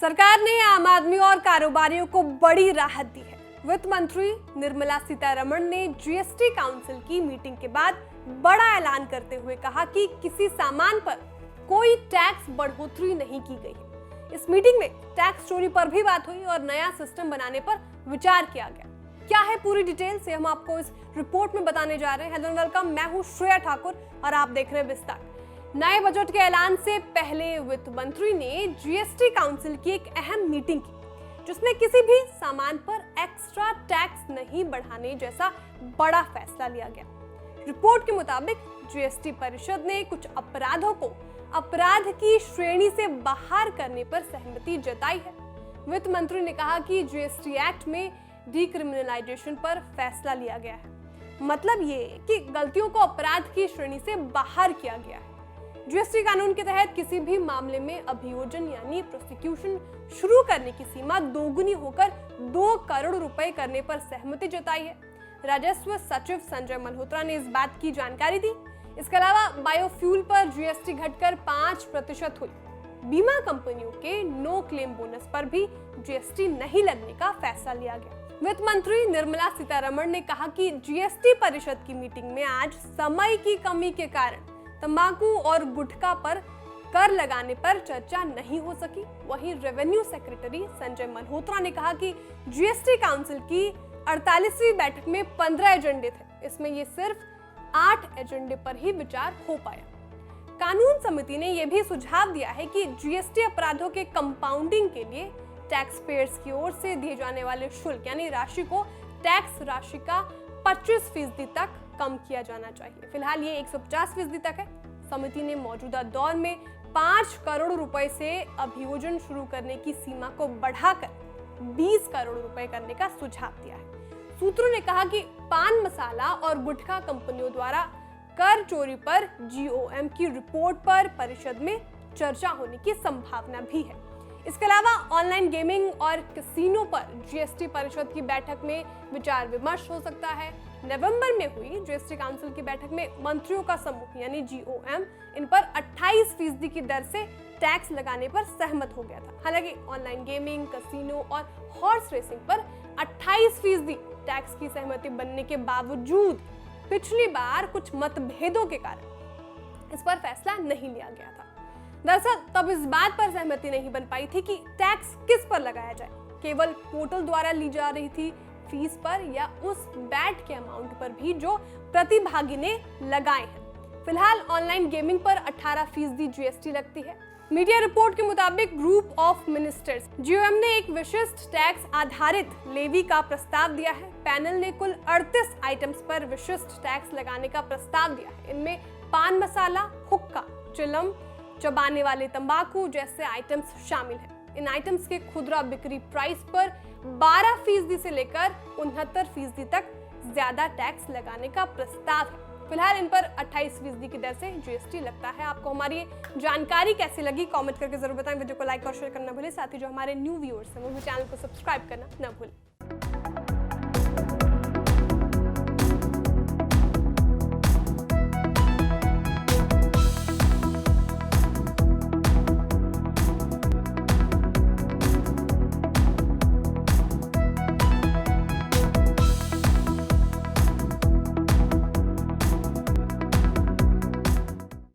सरकार ने आम आदमी और कारोबारियों को बड़ी राहत दी है। वित्त मंत्री निर्मला सीतारमण ने जीएसटी काउंसिल की मीटिंग के बाद बड़ा ऐलान करते हुए कहा कि किसी सामान पर कोई टैक्स बढ़ोतरी नहीं की गई है। इस मीटिंग में टैक्स चोरी पर भी बात हुई और नया सिस्टम बनाने पर विचार किया गया। क्या है पूरी डिटेल से हम आपको इस रिपोर्ट में बताने जा रहे हैं। हेलो एंड वेलकम, मैं हूं श्रेया ठाकुर और आप देख रहे हैं विस्तार। नए बजट के ऐलान से पहले वित्त मंत्री ने जीएसटी काउंसिल की एक अहम मीटिंग की, जिसमें किसी भी सामान पर एक्स्ट्रा टैक्स नहीं बढ़ाने जैसा बड़ा फैसला लिया गया। रिपोर्ट के मुताबिक जीएसटी परिषद ने कुछ अपराधों को अपराध की श्रेणी से बाहर करने पर सहमति जताई है। वित्त मंत्री ने कहा कि जीएसटी एक्ट में डिक्रिमिनलाइजेशन पर फैसला लिया गया है। मतलब ये कि गलतियों को अपराध की श्रेणी से बाहर किया गया है। जीएसटी कानून के तहत किसी भी मामले में अभियोजन यानी प्रोसिक्यूशन शुरू करने की सीमा दोगुनी होकर 2 करोड़ रुपए करने पर सहमति जताई है। राजस्व सचिव संजय मल्होत्रा ने इस बात की जानकारी दी। इसके अलावा बायोफ्यूल पर जीएसटी घटकर 5% हुई। बीमा कंपनियों के नो क्लेम बोनस पर भी जीएसटी नहीं लगने का फैसला लिया गया। वित्त मंत्री निर्मला सीतारमण ने कहा कि जीएसटी परिषद की मीटिंग में आज समय की कमी के कारण तंबाकू और गुटखा पर कर लगाने पर चर्चा नहीं हो सकी। वहीं रेवेन्यू सेक्रेटरी संजय मल्होत्रा ने कहा कि जीएसटी काउंसिल की 48वीं बैठक में 15 एजेंडे थे। इसमें ये सिर्फ 8 एजेंडे पर ही विचार हो पाया। कानून समिति ने यह भी सुझाव दिया है कि जीएसटी अपराधों के कंपाउंडिंग के लिए टैक्स पेयर्स की ओर से दिए जाने वाले शुल्क यानी राशि को टैक्स राशि का 25% तक कम किया जाना चाहिए। फिलहाल ये 150% तक है। समिति ने मौजूदा दौर में 5 करोड़ रुपए से अभियोजन शुरू करने की सीमा को बढ़ाकर 20 करोड़ रुपए करने का सुझाव दिया है। सूत्रों ने कहा कि पान मसाला और गुटखा कंपनियों द्वारा कर चोरी पर जीओएम की रिपोर्ट पर परिषद में चर्चा होने की संभावना भी है। इसके अलावा ऑनलाइन गेमिंग और कैसीनो पर जीएसटी परिषद की बैठक में विचार विमर्श हो सकता है। नवंबर में हुई जीएसटी काउंसिल की बैठक में मंत्रियों का समूह यानी जीओएम इन पर 28% की दर से टैक्स लगाने पर सहमत हो गया था। हालांकि ऑनलाइन गेमिंग, कैसीनो और हॉर्स रेसिंग पर 28% टैक्स की सहमति बनने के बावजूद पिछली बार कुछ मतभेदों के कारण इस पर फैसला नहीं लिया गया था। दरअसल तब इस बात पर सहमति नहीं बन पाई थी कि टैक्स किस पर लगाया जाए। केवल पोर्टल द्वारा ली जा रही थी फीस पर या उस बैट के अमाउंट पर भी जो प्रतिभागी ने लगाए हैं। फिलहाल ऑनलाइन गेमिंग पर 18% जीएसटी लगती है। मीडिया रिपोर्ट के मुताबिक ग्रुप ऑफ मिनिस्टर्स जीओएम ने एक विशिष्ट टैक्स आधारित लेवी का प्रस्ताव दिया है। पैनल ने कुल 38 आइटम्स पर विशिष्ट टैक्स लगाने का प्रस्ताव दिया है। इनमें पान मसाला, हुक्का, चिलम, चबाने वाले तंबाकू जैसे आइटम्स शामिल हैं। इन आइटम्स के खुदरा बिक्री प्राइस पर 12% से लेकर 69% तक ज्यादा टैक्स लगाने का प्रस्ताव है। फिलहाल इन पर 28% की दर से जीएसटी लगता है। आपको हमारी जानकारी कैसी लगी कमेंट करके जरूर बताएं। वीडियो को लाइक और शेयर करना भूलें। साथ ही जो हमारे न्यू व्यूअर्स हैं वो भी चैनल को सब्सक्राइब करना न भूलें।